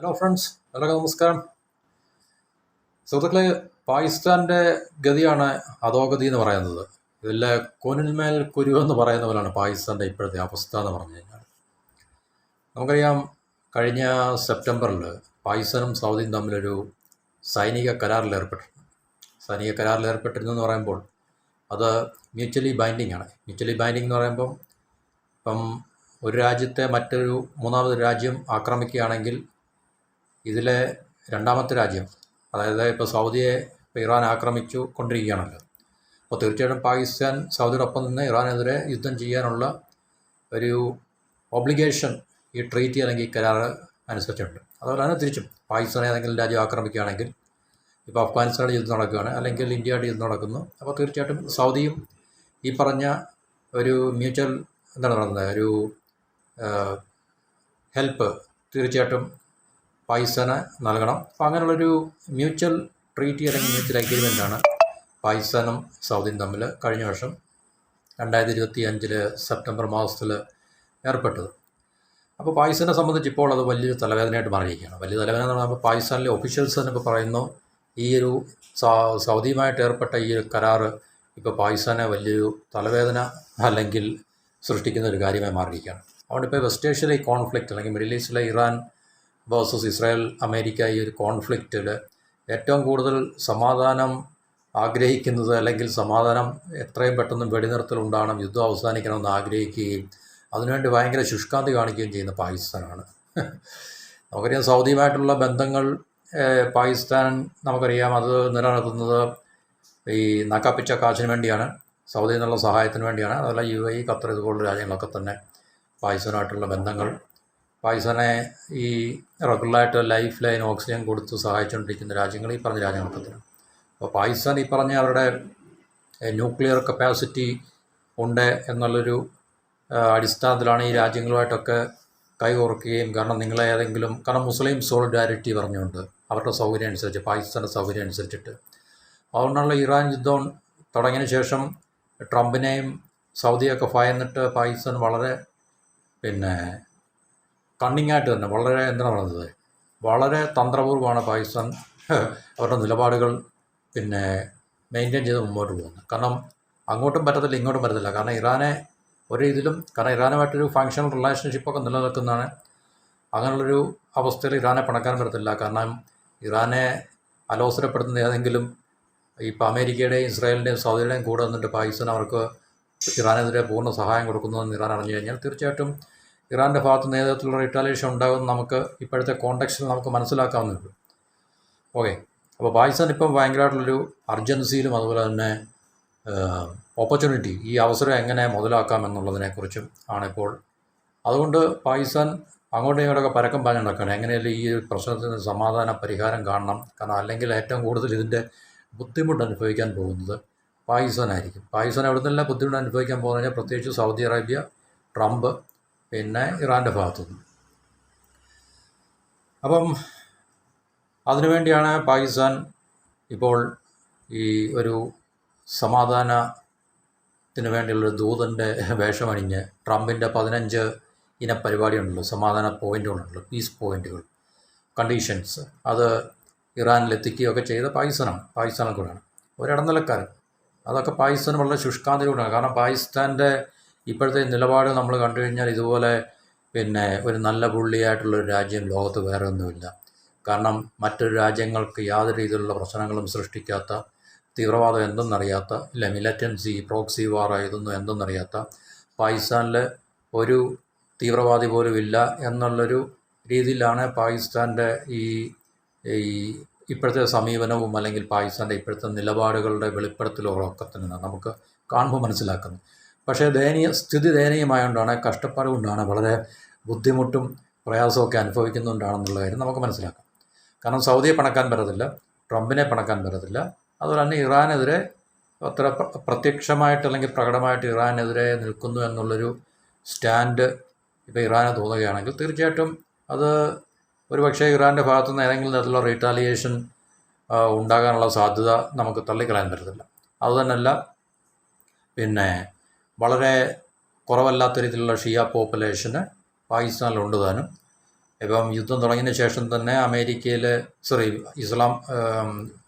Hello friends, എല്ലാവർക്കും നമസ്കാരം. സുഹൃത്തുക്കളെ, പാകിസ്ഥാൻ്റെ ഗതിയാണ് അധോഗതി എന്ന് പറയുന്നത്. ഇതിലെ കോനിന്മേൽ കുരുവെന്ന് പറയുന്ന പോലെയാണ് പാകിസ്ഥാൻ്റെ ഇപ്പോഴത്തെ അവസ്ഥ എന്ന് പറഞ്ഞു കഴിഞ്ഞാൽ. നമുക്കറിയാം, കഴിഞ്ഞ സെപ്റ്റംബറിൽ പാകിസ്ഥാനും സൗദിയും തമ്മിലൊരു സൈനിക കരാറിലേർപ്പെട്ടിരുന്നു. സൈനിക കരാറിലേർപ്പെട്ടിരുന്നു എന്ന് പറയുമ്പോൾ അത് മ്യൂച്വലി ബൈൻഡിങ് ആണ്. മ്യൂച്വലി ബൈൻഡിങ് എന്ന് പറയുമ്പം ഒരു രാജ്യത്തെ മറ്റൊരു മൂന്നാമത് രാജ്യം ആക്രമിക്കുകയാണെങ്കിൽ ഇതിലെ രണ്ടാമത്തെ രാജ്യം, അതായത് ഇപ്പോൾ സൗദിയെ ഇറാൻ ആക്രമിച്ചു കൊണ്ടിരിക്കുകയാണല്ലോ. അപ്പോൾ തീർച്ചയായിട്ടും പാകിസ്ഥാൻ സൗദിയോടൊപ്പം നിന്ന് ഇറാനെതിരെ യുദ്ധം ചെയ്യാനുള്ള ഒരു ഒബ്ലിഗേഷൻ ഈ ട്രീറ്റി അല്ലെങ്കിൽ ഈ കരാർ അനുസരിച്ചുണ്ട്. അതുപോലെ തന്നെ തിരിച്ചും പാകിസ്ഥാനെ ഏതെങ്കിലും രാജ്യം ആക്രമിക്കുകയാണെങ്കിൽ, ഇപ്പോൾ അഫ്ഗാനിസ്ഥാനിൽ യുദ്ധം നടക്കുകയാണ്, അല്ലെങ്കിൽ ഇന്ത്യയുടെ യുദ്ധം നടക്കുന്നു, അപ്പോൾ തീർച്ചയായിട്ടും സൗദിയും ഈ പറഞ്ഞ ഒരു മ്യൂച്വൽ എന്താണ് പറയുന്നത്, ഒരു ഹെൽപ്പ് തീർച്ചയായിട്ടും പാകിസ്ഥാന് നൽകണം. അപ്പോൾ അങ്ങനെയുള്ളൊരു മ്യൂച്വൽ ട്രീറ്റി അല്ലെങ്കിൽ മ്യൂച്വൽ അഗ്രിമെൻ്റാണ് പാകിസ്ഥാനും സൗദിയും തമ്മിൽ കഴിഞ്ഞ വർഷം 2025 സെപ്റ്റംബർ മാസത്തിൽ ഏർപ്പെട്ടത്. അപ്പോൾ പാകിസ്ഥാനെ സംബന്ധിച്ച് ഇപ്പോൾ അത് വലിയൊരു തലവേദനയായിട്ട് മാറിയിരിക്കുകയാണ്. വലിയ തലവേദന എന്ന് പറയുമ്പോൾ പാകിസ്ഥാനിലെ ഒഫീഷ്യൽസ് തന്നെ ഇപ്പോൾ പറയുന്നു, ഈ ഒരു സൗദിയുമായിട്ട് ഏർപ്പെട്ട ഈ ഒരു കരാറ് ഇപ്പോൾ പാകിസ്ഥാനെ വലിയൊരു തലവേദന അല്ലെങ്കിൽ സൃഷ്ടിക്കുന്ന ഒരു കാര്യമായി മാറിയിരിക്കുകയാണ്. അതുകൊണ്ട് ഇപ്പോൾ വെസ്റ്റ് ഏഷ്യയിലെ ഈ കോൺഫ്ലിക്റ്റ് അല്ലെങ്കിൽ മിഡിൽ ഈസ്റ്റിലെ ഇറാൻ വേഴ്സസ് ഇസ്രായേൽ അമേരിക്ക ഈ ഒരു കോൺഫ്ലിക്റ്റിൽ ഏറ്റവും കൂടുതൽ സമാധാനം ആഗ്രഹിക്കുന്നത്, അല്ലെങ്കിൽ സമാധാനം എത്രയും പെട്ടെന്ന് വെടിനിർത്തലുണ്ടാകണം, യുദ്ധം അവസാനിക്കണമെന്ന് ആഗ്രഹിക്കുകയും അതിനുവേണ്ടി ഭയങ്കര ശുഷ്കാന്തി കാണിക്കുകയും ചെയ്യുന്ന പാകിസ്ഥാനാണ്. നമുക്കറിയാം, സൗദിയുമായിട്ടുള്ള ബന്ധങ്ങൾ പാകിസ്ഥാൻ നമുക്കറിയാം അത് നിലനിർത്തുന്നത് ഈ നക്കാപ്പിച്ച കാശിന് വേണ്ടിയാണ്, സൗദിയിൽ നിന്നുള്ള സഹായത്തിന് വേണ്ടിയാണ്. അതുപോലെ UAE, ഖത്തർ ഇതുപോലുള്ള രാജ്യങ്ങളൊക്കെ തന്നെ പാകിസ്ഥാനുമായിട്ടുള്ള ബന്ധങ്ങൾ, പാകിസ്ഥാനെ ഈ റെഗുലറായിട്ട് ലൈഫ് ലൈൻ ഓക്സിജൻ കൊടുത്ത് സഹായിച്ചുകൊണ്ടിരിക്കുന്ന രാജ്യങ്ങൾ ഈ പറഞ്ഞ രാജ്യങ്ങളൊക്കെ തന്നെ. അപ്പോൾ പാകിസ്ഥാൻ ഈ പറഞ്ഞ അവരുടെ ന്യൂക്ലിയർ കപ്പാസിറ്റി ഉണ്ട് എന്നുള്ളൊരു അടിസ്ഥാനത്തിലാണ് ഈ രാജ്യങ്ങളുമായിട്ടൊക്കെ കൈകോർക്കുകയും, കാരണം മുസ്ലിം സോളിഡാരിറ്റി പറഞ്ഞുകൊണ്ട് അവരുടെ സൗകര്യം അനുസരിച്ച്, പാകിസ്ഥാൻ്റെ സൗകര്യം അനുസരിച്ചിട്ട്. അതുകൊണ്ടുള്ള ഇറാൻ യുദ്ധം തുടങ്ങിയതിന് ശേഷം ട്രംപിനെയും സൗദിയൊക്കെ ഭയന്നിട്ട് പാകിസ്ഥാൻ വളരെ കണ്ണിങ്ങായിട്ട് തന്നെ, വളരെ എന്താണ് പറയുന്നത്, വളരെ തന്ത്രപൂർവ്വമാണ് പാകിസ്ഥാൻ അവരുടെ നിലപാടുകൾ മെയിൻറ്റെയിൻ ചെയ്ത് മുമ്പോട്ട് പോകുന്നത്. കാരണം അങ്ങോട്ടും പറ്റത്തില്ല, ഇങ്ങോട്ടും പറ്റത്തില്ല. കാരണം ഇറാനെ ഒരു രീതിയിലും, കാരണം ഇറാനുമായിട്ടൊരു ഫങ്ഷണൽ റിലേഷൻഷിപ്പൊക്കെ നിലനിൽക്കുന്നതാണ്. അങ്ങനെയുള്ളൊരു അവസ്ഥയിൽ ഇറാനെ പിണക്കാൻ പറ്റത്തില്ല. കാരണം ഇറാനെ അലോസരപ്പെടുത്തുന്ന ഏതെങ്കിലും ഇപ്പോൾ അമേരിക്കയുടെയും ഇസ്രായേലിൻ്റെയും സൗദിയുടെയും കൂടെ നിന്നിട്ട് പാകിസ്ഥാൻ അവർക്ക് ഇറാനെതിരെ പൂർണ്ണ സഹായം കൊടുക്കുന്നതെന്ന് ഇറാൻ അറിഞ്ഞു കഴിഞ്ഞാൽ തീർച്ചയായിട്ടും ഇറാൻ്റെ ഭാഗത്ത് നേതൃത്വത്തിലുള്ള റിട്ടാലിയേഷൻ ഉണ്ടാകുമെന്ന് നമുക്ക് ഇപ്പോഴത്തെ കോണ്ടെക്സ്റ്റിൽ നമുക്ക് മനസ്സിലാക്കാവുന്നതുള്ളൂ. ഓക്കെ, അപ്പോൾ പാകിസ്ഥാൻ ഇപ്പം ഭയങ്കരമായിട്ടുള്ളൊരു അർജൻസിയിലും അതുപോലെ തന്നെ ഓപ്പർച്യൂണിറ്റി, ഈ അവസരം എങ്ങനെ മുതലാക്കാം എന്നുള്ളതിനെക്കുറിച്ചും ആണിപ്പോൾ. അതുകൊണ്ട് പാകിസ്ഥാൻ അങ്ങോട്ടും ഇങ്ങോട്ടൊക്കെ പരക്കം പാഞ്ഞ് നടക്കുകയാണ്. എങ്ങനെയല്ലേ ഈ ഒരു പ്രശ്നത്തിന് സമാധാന പരിഹാരം കാണണം. കാരണം അല്ലെങ്കിൽ ഏറ്റവും കൂടുതൽ ഇതിൻ്റെ ബുദ്ധിമുട്ട് അനുഭവിക്കാൻ പോകുന്നത് പാകിസ്ഥാനായിരിക്കും. പാകിസ്ഥാൻ എവിടെ നിന്നെല്ലാം ബുദ്ധിമുട്ട് അനുഭവിക്കാൻ പോകുന്നത്, പ്രത്യേകിച്ച് സൗദി അറേബ്യ, ട്രംപ്, പിന്നെ ഇറാൻ്റെ ഭാഗത്തുനിന്ന്. അപ്പം അതിനുവേണ്ടിയാണ് പാകിസ്ഥാൻ ഇപ്പോൾ ഈ ഒരു സമാധാനത്തിന് വേണ്ടിയുള്ളൊരു ദൂതൻ്റെ വേഷമണിഞ്ഞ് ട്രംപിൻ്റെ 15 ഇന പരിപാടിയുണ്ടല്ലോ, സമാധാന പോയിൻ്റുകളുണ്ടല്ലോ, പീസ് പോയിൻ്റുകൾ, കണ്ടീഷൻസ്, അത് ഇറാനിലെത്തിക്കുകയൊക്കെ ചെയ്ത പാകിസ്ഥാനെ കൂടെയാണ് ഒരിടനിലക്കാരൻ. അതൊക്കെ പാകിസ്ഥാൻ വളരെ ശുഷ്കാന്തിയിലൂടെയാണ്. കാരണം പാകിസ്ഥാൻ്റെ ഇപ്പോഴത്തെ നിലപാട് നമ്മൾ കണ്ടു കഴിഞ്ഞാൽ ഇതുപോലെ ഒരു നല്ല പുള്ളിയായിട്ടുള്ളൊരു രാജ്യം ലോകത്ത് വേറെ ഒന്നുമില്ല. കാരണം മറ്റൊരു രാജ്യങ്ങൾക്ക് യാതൊരു രീതിയിലുള്ള പ്രശ്നങ്ങളും സൃഷ്ടിക്കാത്ത, തീവ്രവാദം എന്തെന്നറിയാത്ത, മിലിറ്റൻസി, പ്രോക്സി വാർ ഇതൊന്നും എന്തെന്നറിയാത്ത, പാകിസ്ഥാനിൽ ഒരു തീവ്രവാദി പോലും ഇല്ല എന്നുള്ളൊരു രീതിയിലാണ് പാകിസ്ഥാൻ്റെ ഈ ഇപ്പോഴത്തെ സമീപനവും അല്ലെങ്കിൽ പാകിസ്ഥാൻ്റെ ഇപ്പോഴത്തെ നിലപാടുകളുടെ വെളിപ്പെടുത്തലുകളൊക്കെ തന്നെ നമുക്ക് കാണുമ്പോൾ മനസ്സിലാക്കുന്നത്. പക്ഷേ സ്ഥിതി ദയനീയമായതുകൊണ്ടാണ്, കഷ്ടപ്പാട് കൊണ്ടാണ്, വളരെ ബുദ്ധിമുട്ടും പ്രയാസമൊക്കെ അനുഭവിക്കുന്നുകൊണ്ടാണെന്നുള്ള കാര്യം നമുക്ക് മനസ്സിലാക്കാം. കാരണം സൗദിയെ പിണക്കാൻ പറ്റത്തില്ല, ട്രംപിനെ പിണക്കാൻ പറ്റത്തില്ല. അതുപോലെ തന്നെ ഇറാനെതിരെ അത്ര പ്രത്യക്ഷമായിട്ട് അല്ലെങ്കിൽ പ്രകടമായിട്ട് ഇറാനെതിരെ നിൽക്കുന്നു എന്നുള്ളൊരു സ്റ്റാൻഡ് ഇപ്പോൾ ഇറാന് തോന്നുകയാണെങ്കിൽ തീർച്ചയായിട്ടും അത് ഒരുപക്ഷേ ഇറാൻ്റെ ഭാഗത്തുനിന്ന് ഏതെങ്കിലും തരത്തിലുള്ള റീറ്റാലിയേഷൻ ഉണ്ടാകാനുള്ള സാധ്യത നമുക്ക് തള്ളിക്കളയാൻ പറ്റത്തില്ല. അതുതന്നെയല്ല, വളരെ കുറവല്ലാത്ത രീതിയിലുള്ള ഷിയ പോപ്പുലേഷന് പാകിസ്ഥാനിലുണ്ട് താനും. ഇപ്പം യുദ്ധം തുടങ്ങിയതിന് ശേഷം തന്നെ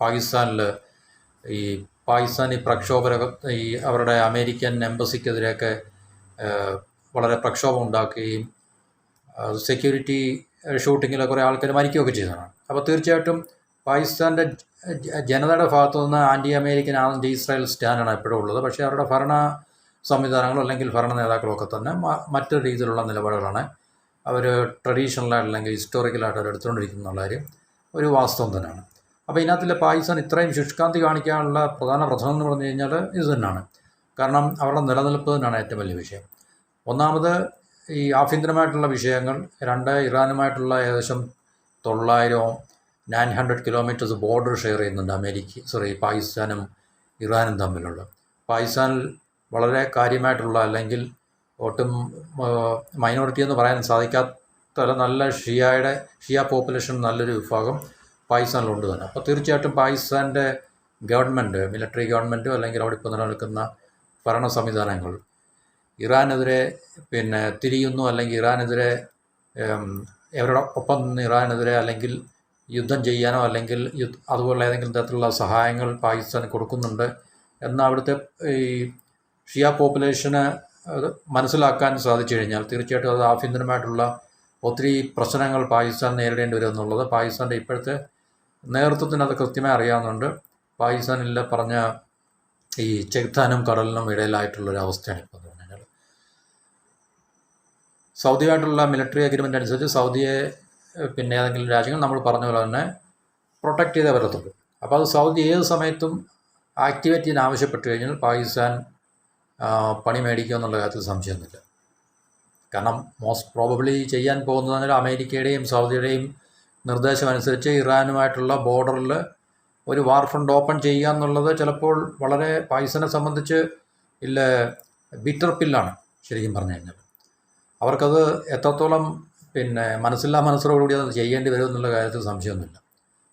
പാകിസ്ഥാനിൽ ഈ പാകിസ്ഥാനി പ്രക്ഷോഭക ഈ അവരുടെ അമേരിക്കൻ എംബസിക്കെതിരെയൊക്കെ വളരെ പ്രക്ഷോഭം ഉണ്ടാക്കുകയും സെക്യൂരിറ്റി ഷൂട്ടിങ്ങിൽ കുറേ ആൾക്കാർ മരിക്കുകയൊക്കെ ചെയ്തതാണ്. അപ്പോൾ തീർച്ചയായിട്ടും പാകിസ്ഥാൻ്റെ ജനതയുടെ ഭാഗത്തു നിന്ന് ആൻറ്റി അമേരിക്കൻ ആൻറ്റി ഇസ്രായേൽ സ്റ്റാൻഡാണ് എപ്പോഴും ഉള്ളത്. പക്ഷേ അവരുടെ ഭരണ സംവിധാനങ്ങളോ അല്ലെങ്കിൽ ഭരണ നേതാക്കളൊക്കെ തന്നെ മറ്റൊരു രീതിയിലുള്ള നിലപാടുകളാണ് അവർ ട്രഡീഷണലായിട്ട് അല്ലെങ്കിൽ ഹിസ്റ്റോറിക്കലായിട്ട് അവർ എടുത്തുകൊണ്ടിരിക്കുന്ന കാര്യം ഒരു വാസ്തവം തന്നെയാണ്. അപ്പോൾ ഇതിനകത്തിൽ പാകിസ്ഥാൻ ഇത്രയും ശുഷ്കാന്തി കാണിക്കാനുള്ള പ്രധാന പ്രശ്നം എന്ന് പറഞ്ഞു കഴിഞ്ഞാൽ ഇത് തന്നെയാണ്. കാരണം അവരുടെ നിലനിൽപ്പ് തന്നെയാണ് ഏറ്റവും വലിയ വിഷയം. ഒന്നാമത് ഈ ആഭ്യന്തരമായിട്ടുള്ള വിഷയങ്ങൾ, ഇറാനുമായിട്ടുള്ള ഏകദേശം 900 കിലോമീറ്റേഴ്സ് ബോർഡർ ഷെയർ ചെയ്യുന്നുണ്ട് പാകിസ്ഥാനും ഇറാനും തമ്മിലുള്ള. പാകിസ്ഥാനിൽ വളരെ കാര്യമായിട്ടുള്ള അല്ലെങ്കിൽ ഒട്ടും മൈനോറിറ്റി എന്ന് പറയാൻ സാധിക്കാത്ത നല്ല ഷിയ പോപ്പുലേഷൻ നല്ലൊരു വിഭാഗം പാകിസ്ഥാനിലുണ്ട് തന്നെ. അപ്പോൾ തീർച്ചയായിട്ടും പാകിസ്ഥാൻ്റെ ഗവൺമെൻറ്, മിലിറ്ററി ഗവൺമെൻറ്റോ അല്ലെങ്കിൽ അവിടെ ഇപ്പോൾ നിലനിൽക്കുന്ന ഭരണ സംവിധാനങ്ങൾ ഇറാനെതിരെ തിരിയുന്നു, അല്ലെങ്കിൽ ഇറാനെതിരെ അവരുടെ ഒപ്പം നിന്ന് ഇറാനെതിരെ അല്ലെങ്കിൽ യുദ്ധം ചെയ്യാനോ അല്ലെങ്കിൽ അതുപോലെ ഏതെങ്കിലും തരത്തിലുള്ള സഹായങ്ങൾ പാകിസ്ഥാൻ കൊടുക്കുന്നുണ്ട് എന്ന് അവിടുത്തെ ഈ ഷിയ പോപ്പുലേഷന് അത് മനസ്സിലാക്കാൻ സാധിച്ചു കഴിഞ്ഞാൽ തീർച്ചയായിട്ടും അത് ആഭ്യന്തരമായിട്ടുള്ള ഒത്തിരി പ്രശ്നങ്ങൾ പാകിസ്ഥാൻ നേരിടേണ്ടി വരും എന്നുള്ളത് പാകിസ്ഥാൻ്റെ ഇപ്പോഴത്തെ നേതൃത്വത്തിന് അത് കൃത്യമായി അറിയാവുന്നുണ്ട്. പാകിസ്ഥാനിൽ പറഞ്ഞ ഈ ചെക്താനും കടലിനും ഇടയിലായിട്ടുള്ളൊരു അവസ്ഥയാണ് ഇപ്പോൾ എന്ന് പറഞ്ഞാൽ. സൗദിയായിട്ടുള്ള മിലിറ്ററി അഗ്രിമെൻ്റ് അനുസരിച്ച് സൗദിയെ ഏതെങ്കിലും രാജ്യങ്ങൾ നമ്മൾ പറഞ്ഞ പോലെ തന്നെ പ്രൊട്ടക്റ്റ് ചെയ്തേ വരത്തുള്ളൂ. അപ്പോൾ അത് സൗദി ഏത് സമയത്തും ആക്ടിവേറ്റ് ചെയ്യാൻ ആവശ്യപ്പെട്ട് കഴിഞ്ഞാൽ പാകിസ്ഥാൻ പണി മേടിക്കുക എന്നുള്ള കാര്യത്തിൽ സംശയമൊന്നുമില്ല. കാരണം മോസ്റ്റ് പ്രോബബ്ലി ചെയ്യാൻ പോകുന്നതിന് അമേരിക്കയുടെയും സൗദിയുടെയും നിർദ്ദേശമനുസരിച്ച് ഇറാനുമായിട്ടുള്ള ബോർഡറിൽ ഒരു വാർ ഫ്രണ്ട് ഓപ്പൺ ചെയ്യുക എന്നുള്ളത് ചിലപ്പോൾ വളരെ പാകിസ്ഥാനെ സംബന്ധിച്ച് ബിറ്റർ പില്ലാണ് ശരിക്കും പറഞ്ഞു കഴിഞ്ഞാൽ. അവർക്കത് എത്രത്തോളം മനസ്സിലോടുകൂടി അത് ചെയ്യേണ്ടി വരും എന്നുള്ള കാര്യത്തിൽ സംശയമൊന്നുമില്ല.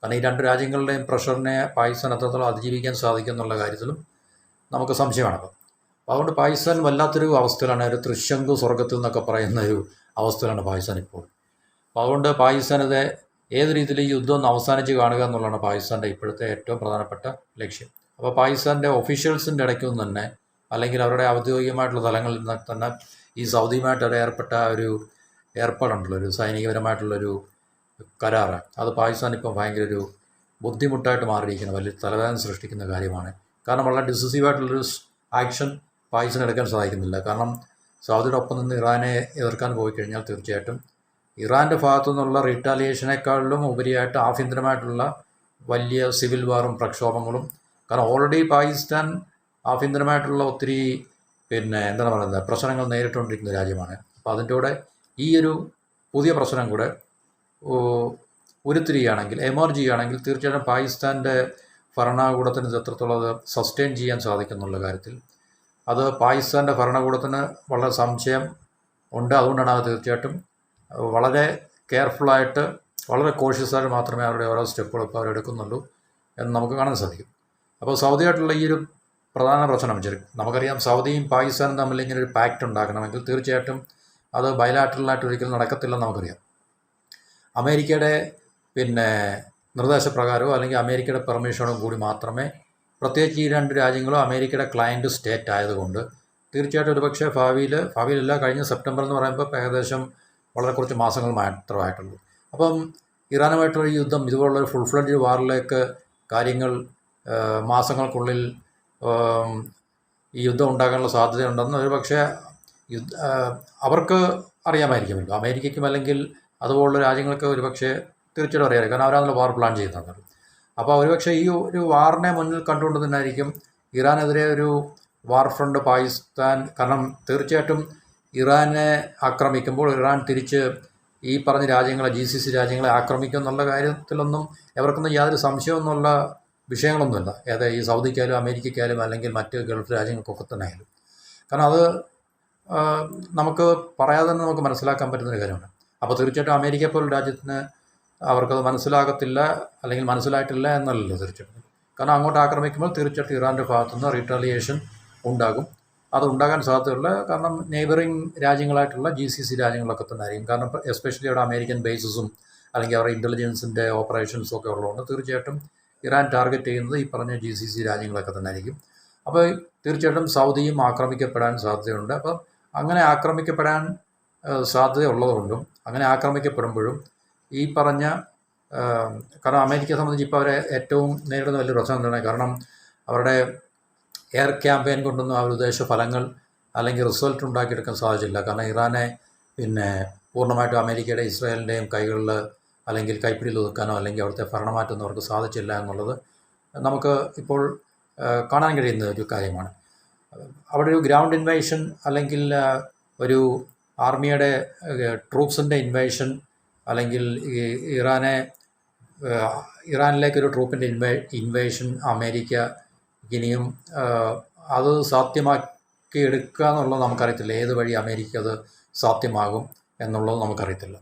കാരണം ഈ രണ്ട് രാജ്യങ്ങളുടെയും പ്രഷറിനെ പാകിസ്ഥാൻ എത്രത്തോളം അതിജീവിക്കാൻ സാധിക്കും എന്നുള്ള കാര്യത്തിലും നമുക്ക് സംശയമാണ്. അപ്പോൾ അതുകൊണ്ട് പാകിസ്ഥാൻ വല്ലാത്തൊരു അവസ്ഥയിലാണ്, ഒരു തൃശങ്കു സ്വർഗത്തിൽ നിന്നൊക്കെ പറയുന്ന ഒരു അവസ്ഥയിലാണ് പാകിസ്ഥാൻ ഇപ്പോൾ. അപ്പോൾ അതുകൊണ്ട് പാകിസ്ഥാനത്തെ ഏത് രീതിയിൽ ഈ യുദ്ധം ഒന്ന് അവസാനിച്ച് കാണുക എന്നുള്ളതാണ് പാകിസ്ഥാൻ്റെ ഇപ്പോഴത്തെ ഏറ്റവും പ്രധാനപ്പെട്ട ലക്ഷ്യം. അപ്പോൾ പാകിസ്ഥാൻ്റെ ഒഫീഷ്യൽസിൻ്റെ ഇടയ്ക്കൊന്നും തന്നെ അല്ലെങ്കിൽ അവരുടെ ഔദ്യോഗികമായിട്ടുള്ള തലങ്ങളിൽ നിന്ന് തന്നെ ഈ സൗദിയുമായിട്ട് ഏർപ്പെട്ട ഒരു ഏർപ്പാടുണ്ടല്ലോ, ഒരു സൈനികപരമായിട്ടുള്ളൊരു കരാറ്, അത് പാകിസ്ഥാൻ ഇപ്പോൾ ഭയങ്കര ഒരു ബുദ്ധിമുട്ടായിട്ട് മാറിയിരിക്കുന്ന വലിയ തലവേദന സൃഷ്ടിക്കുന്ന കാര്യമാണ്. കാരണം വളരെ ഡിസിസീവായിട്ടുള്ളൊരു ആക്ഷൻ പാകിസ്ഥാൻ എടുക്കാൻ സാധിക്കുന്നില്ല. കാരണം സൗദിയുടെ ഒപ്പം നിന്ന് ഇറാനെ എതിർക്കാൻ പോയി കഴിഞ്ഞാൽ തീർച്ചയായിട്ടും ഇറാൻ്റെ ഭാഗത്തു നിന്നുള്ള റിറ്റാലിയേഷനേക്കാളിലും ഉപരിയായിട്ട് ആഭ്യന്തരമായിട്ടുള്ള വലിയ സിവിൽ വാറും പ്രക്ഷോഭങ്ങളും, കാരണം ഓൾറെഡി പാകിസ്ഥാൻ ആഭ്യന്തരമായിട്ടുള്ള ഒത്തിരി പ്രശ്നങ്ങൾ നേരിട്ടുകൊണ്ടിരിക്കുന്ന രാജ്യമാണ്. അപ്പോൾ അതിൻ്റെ കൂടെ ഈ ഒരു പുതിയ പ്രശ്നം കൂടെ ഉരുത്തിരിയുകയാണെങ്കിൽ, എമർജ് ചെയ്യുകയാണെങ്കിൽ തീർച്ചയായിട്ടും പാകിസ്ഥാൻ്റെ ഭരണകൂടത്തിന് എത്രത്തോളം അത് സസ്റ്റെയിൻ ചെയ്യാൻ സാധിക്കുന്നുള്ള കാര്യത്തിൽ അത് പാകിസ്ഥാൻ്റെ ഭരണകൂടത്തിന് വളരെ സംശയം ഉണ്ട്. അതുകൊണ്ടാണ് അത് തീർച്ചയായിട്ടും വളരെ കെയർഫുള്ളായിട്ട് വളരെ കോഷ്യസായിട്ട് മാത്രമേ അവരുടെ ഓരോ സ്റ്റെപ്പുകൾ ഇപ്പോൾ അവരെടുക്കുന്നുള്ളൂ എന്ന് നമുക്ക് കാണാൻ സാധിക്കും. അപ്പോൾ സൗദിയായിട്ടുള്ള ഈ ഒരു പ്രധാന പ്രശ്നം നമുക്കറിയാം, സൗദിയും പാകിസ്ഥാനും തമ്മിൽ ഇങ്ങനെ ഒരു പാക്റ്റ് ഉണ്ടാക്കണമെങ്കിൽ തീർച്ചയായിട്ടും അത് ബയലാറ്ററലായിട്ട് ഒരിക്കലും നടക്കത്തില്ലെന്ന് നമുക്കറിയാം. അമേരിക്കയുടെ നിർദ്ദേശപ്രകാരമോ അല്ലെങ്കിൽ അമേരിക്കയുടെ പെർമിഷനോ കൂടി മാത്രമേ, പ്രത്യേകിച്ച് ഈ രണ്ട് രാജ്യങ്ങളും അമേരിക്കയുടെ ക്ലയൻറ്റ് സ്റ്റേറ്റ് ആയതുകൊണ്ട് തീർച്ചയായിട്ടും ഒരുപക്ഷെ ഭാവിയിലല്ല, കഴിഞ്ഞ സെപ്റ്റംബർ എന്ന് പറയുമ്പോൾ ഏകദേശം വളരെ കുറച്ച് മാസങ്ങൾ മാത്രമായിട്ടുള്ളൂ. അപ്പം ഇറാനുമായിട്ടുള്ള ഈ യുദ്ധം ഇതുപോലുള്ളൊരു ഫുൾ ഫ്ലഡ്ജ് വാറിലേക്ക് കാര്യങ്ങൾ മാസങ്ങൾക്കുള്ളിൽ ഈ യുദ്ധം ഉണ്ടാകാനുള്ള സാധ്യതയുണ്ടെന്ന് ഒരുപക്ഷെ അവർക്ക് അറിയാമായിരിക്കുമല്ലോ, അമേരിക്കയ്ക്കും അല്ലെങ്കിൽ അതുപോലുള്ള രാജ്യങ്ങൾക്ക് ഒരുപക്ഷെ തീർച്ചയായിട്ടും അറിയാം. കാരണം അവരാണല്ലോ വാർ പ്ലാൻ ചെയ്യുന്നത്. അപ്പോൾ ഒരുപക്ഷെ ഈ ഒരു വാറിനെ മുന്നിൽ കണ്ടുകൊണ്ട് തന്നെയായിരിക്കും ഇറാനെതിരെ ഒരു വാർ ഫ്രണ്ട് പാകിസ്ഥാൻ. കാരണം തീർച്ചയായിട്ടും ഇറാനെ ആക്രമിക്കുമ്പോൾ ഇറാൻ തിരിച്ച് ഈ പറഞ്ഞ രാജ്യങ്ങളെ, GCC രാജ്യങ്ങളെ ആക്രമിക്കും എന്നുള്ള കാര്യത്തിലൊന്നും എവർക്കൊന്നും യാതൊരു സംശയമൊന്നുമുള്ള വിഷയങ്ങളൊന്നുമില്ല. ഈ സൗദിക്കായാലും അമേരിക്കയ്ക്കായാലും അല്ലെങ്കിൽ മറ്റ് ഗൾഫ് രാജ്യങ്ങൾക്കൊക്കെ തന്നെ ആയാലും. കാരണം അത് നമുക്ക് പറയാതെ തന്നെ നമുക്ക് മനസ്സിലാക്കാൻ പറ്റുന്നൊരു കാര്യമാണ്. അപ്പോൾ തീർച്ചയായിട്ടും അമേരിക്ക പോലുള്ള രാജ്യത്തിന് അവർക്കത് മനസ്സിലാകത്തില്ല അല്ലെങ്കിൽ മനസ്സിലായിട്ടില്ല എന്നല്ലല്ലോ തീർച്ചയായിട്ടും. കാരണം അങ്ങോട്ട് ആക്രമിക്കുമ്പോൾ തീർച്ചയായിട്ടും ഇറാൻ്റെ ഭാഗത്തുനിന്ന് റീറ്റാലിയേഷൻ ഉണ്ടാകും. അത് ഉണ്ടാകാൻ സാധ്യതയുള്ള, കാരണം നെയ്ബറിങ് രാജ്യങ്ങളായിട്ടുള്ള GCC രാജ്യങ്ങളൊക്കെ തന്നെ ആയിരിക്കും. കാരണം എസ്പെഷ്യലി അവിടെ അമേരിക്കൻ ബേസസും അല്ലെങ്കിൽ അവരുടെ ഇൻ്റലിജൻസിൻ്റെ ഓപ്പറേഷൻസും ഒക്കെ ഉള്ളതുകൊണ്ട് തീർച്ചയായിട്ടും ഇറാൻ ടാർഗറ്റ് ചെയ്യുന്നത് ഈ പറഞ്ഞ GCC രാജ്യങ്ങളൊക്കെ തന്നെ ആയിരിക്കും. അപ്പോൾ തീർച്ചയായിട്ടും സൗദിയും ആക്രമിക്കപ്പെടാൻ സാധ്യതയുണ്ട്. അപ്പം അങ്ങനെ ആക്രമിക്കപ്പെടാൻ സാധ്യതയുള്ളതുകൊണ്ടും അങ്ങനെ ആക്രമിക്കപ്പെടുമ്പോഴും ഈ പറഞ്ഞ കാരണം അമേരിക്കയെ സംബന്ധിച്ച് ഇപ്പോൾ അവരെ ഏറ്റവും നേരിടുന്ന വലിയ പ്രശ്നം എന്താണ്? കാരണം അവരുടെ എയർ ക്യാമ്പയിൻ കൊണ്ടൊന്നും അവർ ഉദ്ദേശിച്ച ഫലങ്ങൾ അല്ലെങ്കിൽ റിസൾട്ട് ഉണ്ടാക്കിയെടുക്കാൻ സാധിച്ചില്ല. കാരണം ഇറാനെ പൂർണ്ണമായിട്ടും അമേരിക്കയുടെ ഇസ്രായേലിൻ്റെയും കൈകളിൽ അല്ലെങ്കിൽ കൈപ്പിടിയിൽ ഒതുക്കാനോ അല്ലെങ്കിൽ അവിടുത്തെ ഭരണമാറ്റമൊന്നും അവർക്ക് സാധിച്ചില്ല എന്നുള്ളത് നമുക്ക് ഇപ്പോൾ കാണാൻ കഴിയുന്ന ഒരു കാര്യമാണ്. അവിടെ ഒരു ഗ്രൗണ്ട് ഇൻവേഷൻ അല്ലെങ്കിൽ ഒരു ആർമിയുടെ ട്രൂപ്സിൻ്റെ ഇൻവേഷൻ അല്ലെങ്കിൽ ഇറാനിലേക്കൊരു ട്രൂപ്പിൻ്റെ ഇൻവേഷൻ അമേരിക്ക ഇനിയും അത് സാധ്യമാക്കി എടുക്കുക എന്നുള്ളത് നമുക്കറിയത്തില്ല. ഏത് വഴി അമേരിക്ക അത് സാധ്യമാകും എന്നുള്ളത് നമുക്കറിയത്തില്ല.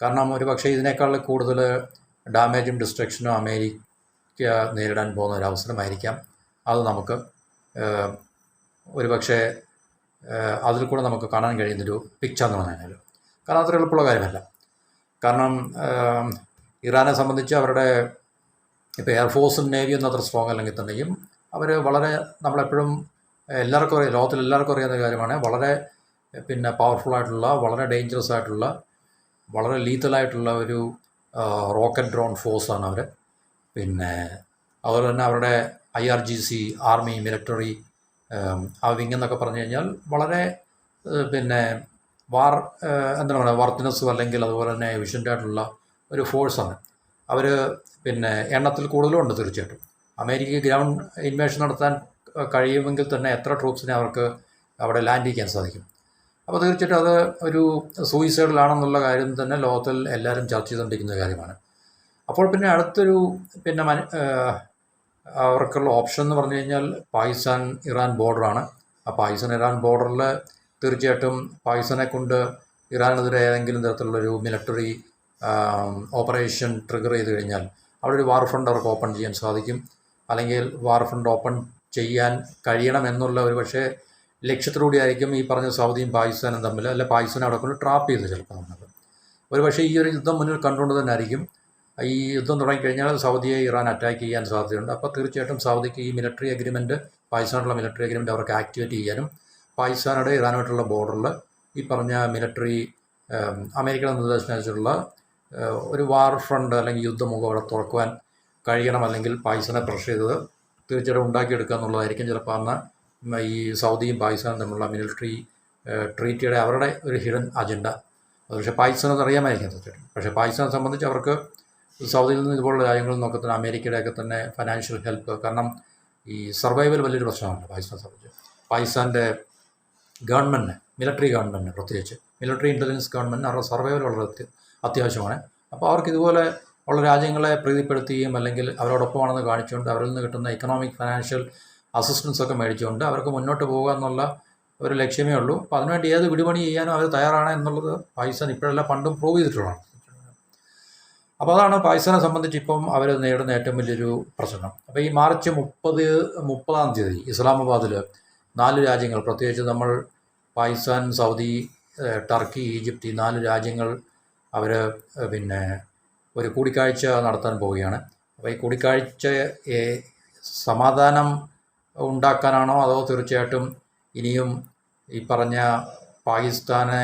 കാരണം ഒരു പക്ഷേ ഇതിനേക്കാൾ കൂടുതൽ ഡാമേജും ഡിസ്ട്രക്ഷനും അമേരിക്ക നേരിടാൻ പോകുന്ന ഒരു അവസരമായിരിക്കാം. അത് നമുക്ക് ഒരു പക്ഷേ അതിൽ കൂടെ നമുക്ക് കാണാൻ കഴിയുന്നൊരു പിക്ചർ എന്ന് പറഞ്ഞാൽ, കാരണം അത്ര എളുപ്പമുള്ള കാര്യമല്ല. കാരണം ഇറാനെ സംബന്ധിച്ച് അവരുടെ ഇപ്പോൾ എയർഫോഴ്സും നേവിയൊന്നും അത്ര സ്ട്രോങ് അല്ലെങ്കിൽ തന്നെയും അവർ വളരെ നമ്മളെപ്പോഴും എല്ലാവർക്കും അറിയാം, ലോകത്തിൽ എല്ലാവർക്കും അറിയാവുന്ന കാര്യമാണ്, വളരെ പവർഫുള്ളായിട്ടുള്ള, വളരെ ഡേഞ്ചറസ് ആയിട്ടുള്ള, വളരെ ലീത്തലായിട്ടുള്ള ഒരു റോക്കറ്റ് ഡ്രോൺ ഫോഴ്സാണ് അവർ. അതുപോലെ തന്നെ അവരുടെ IRGC ആർമി മിലിറ്ററി ആ വിങ് എന്നൊക്കെ പറഞ്ഞു കഴിഞ്ഞാൽ വളരെ എന്താണ് പറയുക, വർത്തിനസ്സും അല്ലെങ്കിൽ അതുപോലെ തന്നെ എഫിഷ്യൻ്റ് ആയിട്ടുള്ള ഒരു ഫോഴ്സാണ് അവർ. എണ്ണത്തിൽ കൂടുതലുണ്ട് തീർച്ചയായിട്ടും. അമേരിക്കയ്ക്ക് ഗ്രൗണ്ട് ഇൻവേഷൻ നടത്താൻ കഴിയുമെങ്കിൽ തന്നെ എത്ര ട്രൂപ്സിനെ അവർക്ക് അവിടെ ലാൻഡ് ചെയ്യാൻ സാധിക്കും? അപ്പോൾ തീർച്ചയായിട്ടും അത് ഒരു സൂയിസൈഡിലാണെന്നുള്ള കാര്യം തന്നെ ലോകത്തിൽ എല്ലാവരും ചർച്ച ചെയ്തുകൊണ്ടിരിക്കുന്ന കാര്യമാണ്. അപ്പോൾ അടുത്തൊരു അവർക്കുള്ള ഓപ്ഷൻ എന്ന് പറഞ്ഞു കഴിഞ്ഞാൽ പാകിസ്ഥാൻ ഇറാൻ ബോർഡറാണ്. ആ പാകിസ്ഥാൻ ഇറാൻ ബോർഡറിൽ തീർച്ചയായിട്ടും പാകിസ്ഥാനെ കൊണ്ട് ഇറാനെതിരെ ഏതെങ്കിലും തരത്തിലുള്ളൊരു മിലിറ്ററി ഓപ്പറേഷൻ ട്രിഗർ ചെയ്ത് കഴിഞ്ഞാൽ അവിടെ ഒരു വാർ ഫ്രണ്ട് അവർക്ക് ഓപ്പൺ ചെയ്യാൻ സാധിക്കും. അല്ലെങ്കിൽ വാർ ഫ്രണ്ട് ഓപ്പൺ ചെയ്യാൻ കഴിയണമെന്നുള്ള ഒരു പക്ഷേ ലക്ഷ്യത്തിലൂടെ ആയിരിക്കും ഈ പറഞ്ഞ സൗദിയും പാകിസ്ഥാനും തമ്മിൽ, അല്ല പാകിസ്ഥാനെ അവിടെ കൊണ്ട് ട്രാപ്പ് ചെയ്ത് ചിലപ്പോൾ നമ്മൾ ഒരു പക്ഷേ ഈ ഒരു യുദ്ധം മുന്നിൽ കണ്ടുകൊണ്ട് തന്നെ ആയിരിക്കും ഈ യുദ്ധം തുടങ്ങിക്കഴിഞ്ഞാൽ സൗദിയെ ഇറാൻ അറ്റാക്ക് ചെയ്യാൻ സാധ്യതയുണ്ട്. അപ്പോൾ തീർച്ചയായിട്ടും സൗദിക്ക് ഈ മിലിറ്ററി അഗ്രിമെൻറ്റ്, പാകിസ്ഥാനുള്ള മിലിറ്ററി അഗ്രിമെൻറ്റ് അവർക്ക് ആക്ടിവേറ്റ് ചെയ്യാനും പാകിസ്ഥാനുടെ ഇറാനുമായിട്ടുള്ള ബോർഡറിൽ ഈ പറഞ്ഞ മിലിറ്ററി അമേരിക്കയുടെ നിർദ്ദേശമനുസരിച്ചുള്ള ഒരു വാർ ഫ്രണ്ട് അല്ലെങ്കിൽ യുദ്ധമുഖം അവിടെ തുറക്കുവാൻ കഴിയണം. അല്ലെങ്കിൽ പാകിസ്ഥാനെ പ്രഷർ ചെയ്തത് തീർച്ചയായിട്ടും ഉണ്ടാക്കിയെടുക്കുക എന്നുള്ളതായിരിക്കും ചിലപ്പോൾ അന്ന് ഈ സൗദിയും പാകിസ്ഥാനും തമ്മിലുള്ള മിലിറ്ററി ട്രീറ്റിയുടെ അവരുടെ ഒരു ഹിഡൻ അജണ്ട. പക്ഷേ പാകിസ്ഥാനത് അറിയാമായിരിക്കും തീർച്ചയായിട്ടും. പക്ഷേ പാകിസ്ഥാനെ സംബന്ധിച്ച് അവർക്ക് സൗദിയിൽ നിന്ന് ഇതുപോലുള്ള രാജ്യങ്ങളിൽ നിന്നൊക്കെ തന്നെ അമേരിക്കയുടെയൊക്കെ തന്നെ ഫൈനാൻഷ്യൽ ഹെൽപ്പ്, കാരണം ഈ സർവൈവൽ വലിയൊരു പ്രശ്നമാണ് പാകിസ്ഥാനെ സംബന്ധിച്ച്. പാകിസ്ഥാൻ്റെ ഗവൺമെൻറ്റിന്, മിലിറ്ററി ഗവൺമെൻറ്റിന്, പ്രത്യേകിച്ച് മിലിറ്ററി ഇൻ്റലിജൻസ് ഗവൺമെൻറ്റിന് അവരുടെ സർവൈവൽ വളരെ അത്യാവശ്യമാണ്. അപ്പോൾ അവർക്ക് ഇതുപോലെ ഉള്ള രാജ്യങ്ങളെ പ്രീതിപ്പെടുത്തുകയും അല്ലെങ്കിൽ അവരോടൊപ്പമാണെന്ന് കാണിച്ചുകൊണ്ട് അവരിൽ നിന്ന് കിട്ടുന്ന എക്കണോമിക് ഫൈനാൻഷ്യൽ അസിസ്റ്റൻസ് ഒക്കെ മേടിച്ചുകൊണ്ട് അവർക്ക് മുന്നോട്ട് പോകുക എന്നുള്ള ഒരു ലക്ഷ്യമേ ഉള്ളൂ. അപ്പോൾ അതിനുവേണ്ടി ഏത് വിടുപണി ചെയ്യാനും അവർ തയ്യാറാണ് എന്നുള്ളത് പാകിസ്ഥാൻ ഇപ്പോഴല്ല പണ്ടും പ്രൂവ് ചെയ്തിട്ടുള്ളതാണ്. അപ്പോൾ അതാണ് പാകിസ്ഥാനെ സംബന്ധിച്ച് ഇപ്പം അവർ നേരിടുന്ന ഏറ്റവും വലിയൊരു പ്രശ്നം. അപ്പോൾ ഈ മാർച്ച് 30-ാം തീയതി ഇസ്ലാമാബാദിൽ 4 രാജ്യങ്ങൾ, പ്രത്യേകിച്ച് നമ്മൾ പാകിസ്ഥാൻ, സൗദി, ടർക്കി, ഈജിപ്റ്റ്, ഈ 4 രാജ്യങ്ങൾ അവർ ഒരു കൂടിക്കാഴ്ച നടത്താൻ പോവുകയാണ്. അപ്പോൾ ഈ കൂടിക്കാഴ്ച സമാധാനം ഉണ്ടാക്കാനാണോ അതോ തീർച്ചയായിട്ടും ഇനിയും ഈ പറഞ്ഞ പാകിസ്ഥാനെ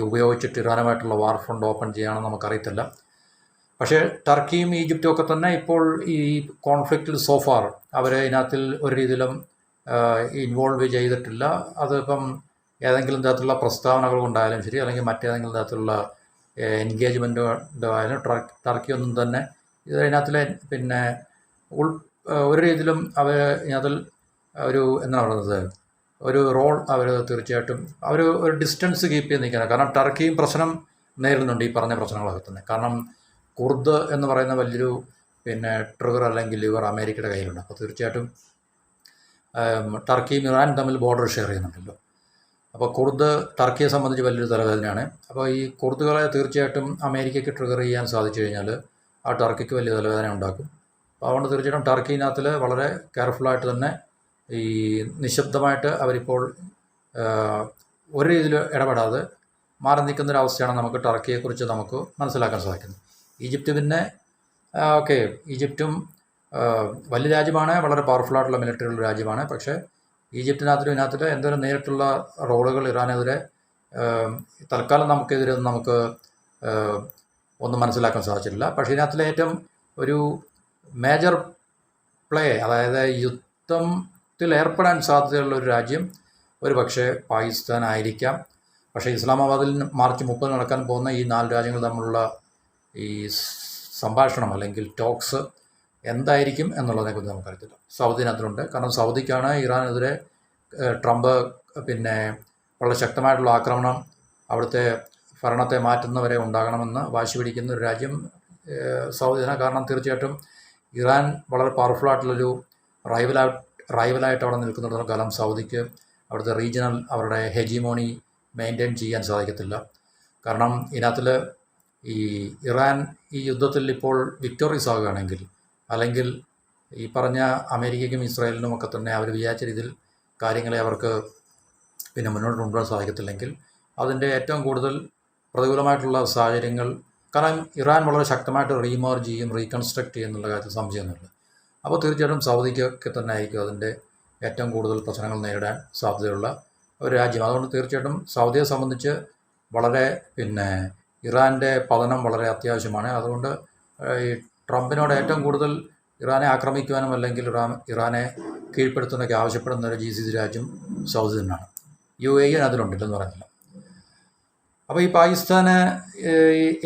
ഉപയോഗിച്ചിട്ട് ഇറാനുമായിട്ടുള്ള വാർ ഫ്രണ്ട് ഓപ്പൺ ചെയ്യാനോ നമുക്കറിയത്തില്ല. പക്ഷേ ടർക്കിയും ഈജിപ്തും ഒക്കെ തന്നെ ഇപ്പോൾ ഈ കോൺഫ്ലിക്റ്റിൽ സോഫാർ അവർ ഇതിനകത്തിൽ ഒരു രീതിയിലും ഇൻവോൾവ് ചെയ്തിട്ടില്ല. അതിപ്പം ഏതെങ്കിലും തരത്തിലുള്ള പ്രസ്താവനകൾ കൊണ്ടായാലും ശരി, അല്ലെങ്കിൽ മറ്റേതെങ്കിലും തരത്തിലുള്ള എൻഗേജ്മെൻറ്റ് ആയാലും ടർക്കി ഒന്നും തന്നെ ഇതിനകത്തിലെ ഒരു രീതിയിലും അവർ ഇതിനകത്തിൽ എന്താണ് പറയുന്നത്, ഒരു റോൾ അവർ തീർച്ചയായിട്ടും ഒരു ഡിസ്റ്റൻസ് കീപ്പ് ചെയ്ത് നിൽക്കണം. കാരണം ടർക്കിയും പ്രശ്നം നേരിടുന്നുണ്ട് ഈ പറഞ്ഞ പ്രശ്നങ്ങളൊക്കെ തന്നെ. കാരണം കുർദ് എന്ന് പറയുന്ന വലിയൊരു ട്രിഗർ അല്ലെങ്കിൽ ലിവർ അമേരിക്കയുടെ കയ്യിലുണ്ട്. അപ്പോൾ തീർച്ചയായിട്ടും ടർക്കിയും ഇറാനും തമ്മിൽ ബോർഡർ ഷെയർ ചെയ്യുന്നുണ്ടല്ലോ. അപ്പോൾ കുർദ് ടർക്കിയെ സംബന്ധിച്ച് വലിയൊരു തലവേദനയാണ്. അപ്പോൾ ഈ കുർദുകളെ തീർച്ചയായിട്ടും അമേരിക്കയ്ക്ക് ട്രിഗർ ചെയ്യാൻ സാധിച്ചു കഴിഞ്ഞാൽ ആ ടർക്കിക്ക് വലിയ തലവേദന ഉണ്ടാക്കും. അപ്പോൾ അതുകൊണ്ട് തീർച്ചയായിട്ടും ടർക്കിനകത്തിൽ വളരെ കെയർഫുള്ളായിട്ട് തന്നെ ഈ നിശബ്ദമായിട്ട് അവരിപ്പോൾ ഒരു രീതിയിൽ ഇടപെടാതെ മാറി നിൽക്കുന്നൊരവസ്ഥയാണ് നമുക്ക് ടർക്കിയെക്കുറിച്ച് നമുക്ക് മനസ്സിലാക്കാൻ സാധിക്കുന്നത്. ഈജിപ്റ്റ് പിന്നെ ഓക്കെ, ഈജിപ്റ്റും വലിയ രാജ്യമാണ്, വളരെ പവർഫുള്ളായിട്ടുള്ള മിലിറ്ററിയുള്ള രാജ്യമാണ്. പക്ഷേ ഇതിനകത്തിൽ എന്തെങ്കിലും നേരിട്ടുള്ള റോളുകൾ ഇറാനെതിരെ തൽക്കാലം നമുക്ക് ഒന്നും മനസ്സിലാക്കാൻ സാധിച്ചിട്ടില്ല. പക്ഷേ ഇതിനകത്തിലെ ഏറ്റവും ഒരു മേജർ പ്ലേ, അതായത് യുദ്ധത്തിൽ ഏർപ്പെടാൻ സാധ്യതയുള്ള ഒരു രാജ്യം ഒരു പക്ഷേ പാകിസ്ഥാൻ ആയിരിക്കാം. പക്ഷേ ഇസ്ലാമാബാദിൽ മാർച്ച് 30 നടക്കാൻ പോകുന്ന ഈ 4 രാജ്യങ്ങൾ തമ്മിലുള്ള ഈ സംഭാഷണം അല്ലെങ്കിൽ ടോക്സ് എന്തായിരിക്കും എന്നുള്ളതിനെക്കുറിച്ച് നമുക്കറിയത്തില്ല. സൗദി അതിലുണ്ട്. കാരണം സൗദിക്കാണ് ഇറാനെതിരെ ട്രംപ് പിന്നെ വളരെ ശക്തമായിട്ടുള്ള ആക്രമണം അവിടുത്തെ ഭരണത്തെ മാറ്റുന്നവരെ ഉണ്ടാകണമെന്ന് വാശി പിടിക്കുന്ന ഒരു രാജ്യം സൗദിയാണ്. കാരണം തീർച്ചയായിട്ടും ഇറാൻ വളരെ പവർഫുള്ളായിട്ടുള്ളൊരു റൈവലായിട്ട് അവിടെ നിൽക്കുന്നിടത്തോളം കാലം സൗദിക്ക് അവിടുത്തെ റീജിയണൽ അവരുടെ ഹെജിമോണി മെയിൻറ്റെയിൻ ചെയ്യാൻ സാധിക്കത്തില്ല. കാരണം ഇതിനകത്തിൽ ഈ ഇറാൻ ഈ യുദ്ധത്തിൽ ഇപ്പോൾ വിക്ടോറിയസ് ആവുകയാണെങ്കിൽ, അല്ലെങ്കിൽ ഈ പറഞ്ഞ അമേരിക്കയ്ക്കും ഇസ്രായേലിനും ഒക്കെ തന്നെ അവർ വിചാരിച്ച രീതിയിൽ കാര്യങ്ങളെ അവർക്ക് പിന്നെ മുന്നോട്ട് കൊണ്ടുപോകാൻ സാധിക്കത്തില്ലെങ്കിൽ അതിൻ്റെ ഏറ്റവും കൂടുതൽ പ്രതികൂലമായിട്ടുള്ള സാഹചര്യങ്ങൾ, കാരണം ഇറാൻ വളരെ ശക്തമായിട്ട് റീമേർജ് ചെയ്യും, റീകൺസ്ട്രക്ട് ചെയ്യും എന്നുള്ള കാര്യത്തിൽ സംശയമൊന്നുമില്ല. അപ്പോൾ തീർച്ചയായിട്ടും സൗദിക്കൊക്കെ തന്നെ ആയിരിക്കും അതിൻ്റെ ഏറ്റവും കൂടുതൽ പ്രശ്നങ്ങൾ നേരിടാൻ സാധ്യതയുള്ള ഒരു രാജ്യം. അതുകൊണ്ട് തീർച്ചയായിട്ടും സൗദിയെ സംബന്ധിച്ച് വളരെ പിന്നെ ഇറാൻ്റെ പതനം വളരെ അത്യാവശ്യമാണ്. അതുകൊണ്ട് ഈ ട്രംപിനോട് ഏറ്റവും കൂടുതൽ ഇറാനെ ആക്രമിക്കുവാനും അല്ലെങ്കിൽ ഇറാനെ കീഴ്പ്പെടുത്തുന്നതൊക്കെ ആവശ്യപ്പെടുന്ന ഒരു GCC രാജ്യം സൗദി തന്നെയാണ്. UAE അതിലുണ്ടില്ലെന്ന് പറയുന്നില്ല. അപ്പോൾ ഈ പാകിസ്ഥാന്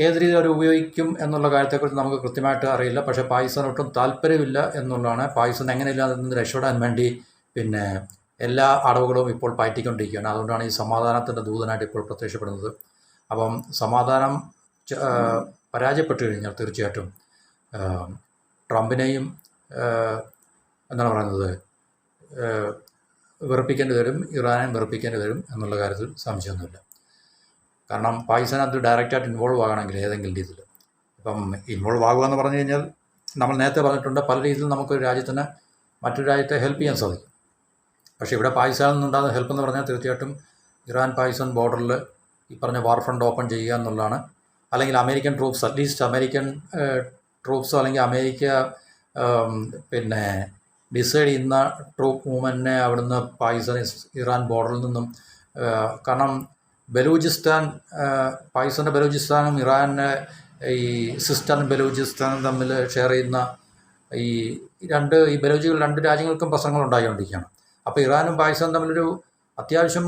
ഏത് രീതിയിൽ അവർ ഉപയോഗിക്കും എന്നുള്ള കാര്യത്തെക്കുറിച്ച് നമുക്ക് കൃത്യമായിട്ട് അറിയില്ല. പക്ഷേ പാകിസ്ഥാൻ ഒട്ടും താല്പര്യമില്ല എന്നുള്ളതാണ്. പാകിസ്ഥാൻ എങ്ങനെയില്ല അതിൽ നിന്ന് രക്ഷപ്പെടാൻ വേണ്ടി പിന്നെ എല്ലാ അടവുകളും ഇപ്പോൾ പയറ്റിക്കൊണ്ടിരിക്കുകയാണ്. അതുകൊണ്ടാണ് ഈ സമാധാനത്തിൻ്റെ ദൂതനായിട്ട് ഇപ്പോൾ പ്രത്യക്ഷപ്പെടുന്നത്. അപ്പം സമാധാനം പരാജയപ്പെട്ടു കഴിഞ്ഞാൽ തീർച്ചയായിട്ടും ട്രംപിനെയും എന്താണ് പറയുന്നത് വെറുപ്പിക്കേണ്ടി വരും, ഇറാനെയും വെറുപ്പിക്കേണ്ടി വരും എന്നുള്ള കാര്യത്തിൽ സംശയമൊന്നുമില്ല. കാരണം പാകിസ്ഥാൻ അത് ഡയറക്റ്റായിട്ട് ഇൻവോൾവ് ആകണമെങ്കിൽ ഏതെങ്കിലും രീതിയിൽ, ഇപ്പം ഇൻവോൾവ് ആകുക എന്ന് പറഞ്ഞു കഴിഞ്ഞാൽ നമ്മൾ നേരത്തെ പറഞ്ഞിട്ടുണ്ട്, പല രീതിയിൽ നമുക്കൊരു രാജ്യത്തിന് മറ്റൊരു രാജ്യത്തെ ഹെൽപ്പ് ചെയ്യാൻ സാധിക്കും. പക്ഷേ ഇവിടെ പാകിസ്ഥാനിൽ നിന്നുണ്ടാകുന്ന ഹെൽപ്പ് എന്ന് പറഞ്ഞാൽ തീർച്ചയായിട്ടും ഇറാൻ പാകിസ്ഥാൻ ബോർഡറിൽ ഈ പറഞ്ഞ വാർ ഫ്രണ്ട് ഓപ്പൺ ചെയ്യുക എന്നുള്ളതാണ്. അല്ലെങ്കിൽ അമേരിക്കൻ ട്രൂപ്സ്, അറ്റ്ലീസ്റ്റ് അമേരിക്കൻ ട്രൂപ്സോ അല്ലെങ്കിൽ അമേരിക്ക പിന്നെ ഡിസൈഡ് ചെയ്യുന്ന ട്രൂപ്പ് മൂവ്മെൻറ്റിനെ അവിടുന്ന് പാകിസ്ഥാൻ ഇറാൻ ബോർഡറിൽ നിന്നും, കാരണം ബലൂചിസ്ഥാൻ, പാകിസ്ഥാൻ്റെ ബലൂചിസ്ഥാനും ഇറാൻ്റെ ഈ സിസ്റ്റാനും ബലൂചിസ്ഥാനും തമ്മിൽ ഷെയർ ചെയ്യുന്ന ഈ ബലൂചികൾ 2 രാജ്യങ്ങൾക്കും പ്രശ്നങ്ങൾ ഉണ്ടായിക്കൊണ്ടിരിക്കുകയാണ്. അപ്പോൾ ഇറാനും പാകിസ്ഥാനും തമ്മിലൊരു അത്യാവശ്യം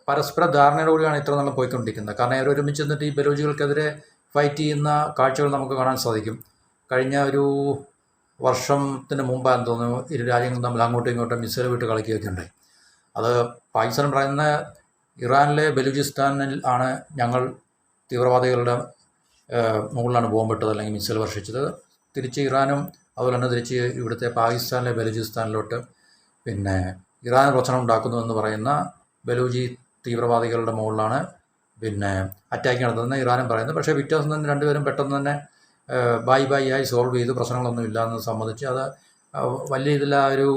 പരസ്പര ധാരണയോടുകൂടിയാണ് ഇത്ര നാളും പോയിക്കൊണ്ടിരിക്കുന്നത്. കാരണം അവർ ഒരുമിച്ച് നിന്നിട്ട് ഈ ബലൂചികൾക്കെതിരെ ഫൈറ്റ് ചെയ്യുന്ന കാഴ്ചകൾ നമുക്ക് കാണാൻ സാധിക്കും. കഴിഞ്ഞ ഒരു വർഷത്തിന് മുമ്പാണെന്ന് തോന്നുന്നു ഇരു രാജ്യങ്ങളും തമ്മിൽ അങ്ങോട്ടും ഇങ്ങോട്ടും മിസൈൽ വിട്ട് കളിക്കുകയൊക്കെ ഉണ്ടായി. അത് പാകിസ്ഥാൻ പറയുന്ന ഇറാനിലെ ബലൂചിസ്ഥാനിൽ ആണ് ഞങ്ങൾ തീവ്രവാദികളുടെ മുകളിലാണ് ബോംബിട്ടത് അല്ലെങ്കിൽ മിസൈൽ വർഷിച്ചത്. തിരിച്ച് ഇറാനും അതുപോലെ തന്നെ തിരിച്ച് ഇവിടുത്തെ പാകിസ്ഥാനിലെ ബലൂചിസ്ഥാനിലോട്ട് പിന്നെ ഇറാൻ പ്രശ്നം ഉണ്ടാക്കുന്നു എന്ന് പറയുന്ന ബലൂചി തീവ്രവാദികളുടെ മുകളിലാണ് പിന്നെ അറ്റാക്ക് നടത്തുന്നത് ഇറാനും പറയുന്നത്. പക്ഷേ വ്യത്യാസം തന്നെ രണ്ടുപേരും പെട്ടെന്ന് തന്നെ ബൈ ആയി സോൾവ് ചെയ്ത് പ്രശ്നങ്ങളൊന്നും ഇല്ലയെന്ന് സംബന്ധിച്ച് അത് വലിയ രീതിയിൽ ആ ഒരു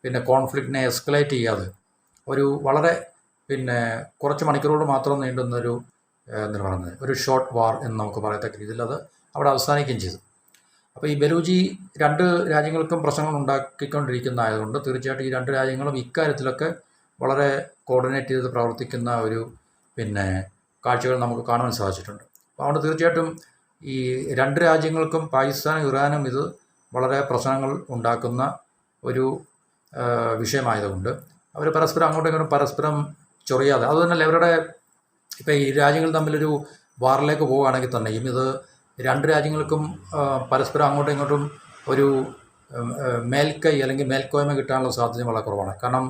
പിന്നെ കോൺഫ്ലിക്റ്റിനെ എസ്കലേറ്റ് ചെയ്യാതെ ഒരു വളരെ പിന്നെ കുറച്ച് മണിക്കൂറുകൾ മാത്രം നീണ്ടുന്നൊരു എന്താണ് പറയുന്നത് ഒരു ഷോർട്ട് വാർ എന്ന് നമുക്ക് പറയത്തക്ക രീതിയിൽ അത് അവിടെ അവസാനിക്കുകയും ചെയ്തു. അപ്പോൾ ഈ ബലൂചി 2 രാജ്യങ്ങൾക്കും പ്രശ്നങ്ങൾ ഉണ്ടാക്കിക്കൊണ്ടിരിക്കുന്നതായതുകൊണ്ട് തീർച്ചയായിട്ടും ഈ 2 രാജ്യങ്ങളും ഇക്കാര്യത്തിലൊക്കെ വളരെ കോർഡിനേറ്റ് ചെയ്ത് പ്രവർത്തിക്കുന്ന ഒരു പിന്നെ കാഴ്ചകൾ നമുക്ക് കാണാൻ സാധിച്ചിട്ടുണ്ട്. അപ്പോൾ അതുകൊണ്ട് തീർച്ചയായിട്ടും ഈ 2 രാജ്യങ്ങൾക്കും പാകിസ്ഥാനും ഇറാനും ഇത് വളരെ പ്രശ്നങ്ങൾ ഉണ്ടാക്കുന്ന ഒരു വിഷയമായതുകൊണ്ട് അവർ പരസ്പരം അങ്ങോട്ടും ഇങ്ങോട്ടും പരസ്പരം ചൊറിയാതെ, അതുതന്നെയല്ല ഇവരുടെ ഇപ്പോൾ ഈ രാജ്യങ്ങൾ തമ്മിലൊരു വാറിലേക്ക് പോവുകയാണെങ്കിൽ തന്നെയും ഇത് 2 രാജ്യങ്ങൾക്കും പരസ്പരം അങ്ങോട്ടും ഇങ്ങോട്ടും ഒരു മേൽക്കൈ അല്ലെങ്കിൽ മേൽക്കോയ്മ കിട്ടാനുള്ള സാധ്യത വളരെ കുറവാണ്. കാരണം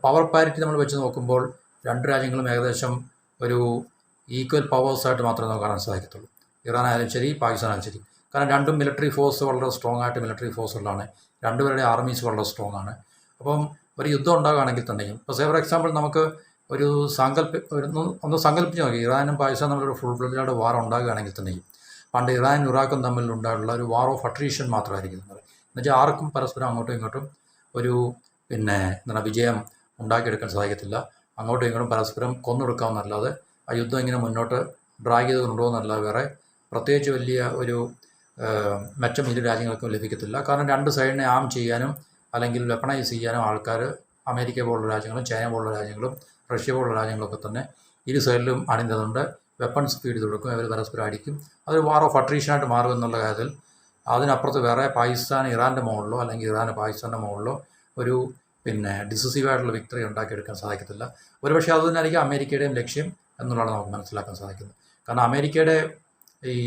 പവർ പാരിറ്റി നമ്മൾ വെച്ച് നോക്കുമ്പോൾ 2 രാജ്യങ്ങളും ഏകദേശം ഒരു ഈക്വൽ പവേഴ്സായിട്ട് മാത്രമേ നമുക്ക് കാണാൻ സാധിക്കത്തുള്ളൂ. ഇറാൻ ആയാലും ശരി, പാകിസ്ഥാൻ ആയാലും ശരി. കാരണം 2 മിലിറ്ററി ഫോഴ്സ് വളരെ സ്ട്രോങ് ആയിട്ട് മിലിറ്ററി ഫോഴ്സുകളാണ്, 2 പേരുടെ ആർമീസ് വളരെ സ്ട്രോങ് ആണ്. അപ്പം ഒരു യുദ്ധം ഉണ്ടാകുകയാണെങ്കിൽ തന്നെയും ഇപ്പോൾ ഫോർ എക്സാമ്പിൾ നമുക്ക് ഒരു ഒന്ന് സങ്കല്പിച്ച് നോക്കി, ഇറാനും പാകിസ്ഥാനും തമ്മിലൊരു ഫുൾ ഫ്ലെഡ്ജഡ് വാർ ഉണ്ടാകുകയാണെങ്കിൽ തന്നെയും പണ്ട് ഇറാനും ഇറാഖും തമ്മിലുണ്ടായിട്ടുള്ള ഒരു വാർ ഓഫ് അട്രീഷൻ മാത്രമായിരിക്കും. എന്നുവെച്ചാൽ ആർക്കും പരസ്പരം അങ്ങോട്ടും ഇങ്ങോട്ടും ഒരു എന്താണ് വിജയം ഉണ്ടാക്കിയെടുക്കാൻ സാധിക്കത്തില്ല. അങ്ങോട്ടും ഇങ്ങോട്ടും പരസ്പരം കൊന്നൊടുക്കാമെന്നല്ലാതെ ആ യുദ്ധം ഇങ്ങനെ മുന്നോട്ട് ഡ്രാഗ് ചെയ്ത് കൊണ്ടുപോകുന്നല്ലാതെ വേറെ പ്രത്യേകിച്ച് വലിയ ഒരു മെച്ചം ഇരു രാജ്യങ്ങൾക്കും ലഭിക്കത്തില്ല. കാരണം രണ്ട് സൈഡിനെ ആം ചെയ്യാനും അല്ലെങ്കിൽ വെപ്പണൈസ് ചെയ്യാനും ആൾക്കാർ അമേരിക്ക പോലുള്ള രാജ്യങ്ങളും ചൈന പോലുള്ള രാജ്യങ്ങളും റഷ്യ പോലുള്ള രാജ്യങ്ങളൊക്കെ തന്നെ ഇരു സൈഡിലും അണിഞ്ഞതുകൊണ്ട് വെപ്പൺസ് ഫീഡ് ചെയ്ത് കൊടുക്കും. അവർ പരസ്പരം അടിക്കും. അതൊരു വാർ ഓഫ് അട്രീഷനായിട്ട് മാറും എന്നുള്ള കാര്യത്തിൽ അതിനപ്പുറത്ത് വേറെ പാകിസ്ഥാൻ ഇറാൻ്റെ മുകളിലോ അല്ലെങ്കിൽ ഇറാന് പാകിസ്ഥാൻ്റെ മുകളിലോ ഒരു ഡിസിസീവായിട്ടുള്ള വിക്ടറി ഉണ്ടാക്കിയെടുക്കാൻ സാധിക്കത്തില്ല. ഒരുപക്ഷെ അത് തന്നെയായിരിക്കും അമേരിക്കയുടെയും ലക്ഷ്യം എന്നുള്ളതാണ് നമുക്ക് മനസ്സിലാക്കാൻ സാധിക്കുന്നത്. കാരണം അമേരിക്കയുടെ ഈ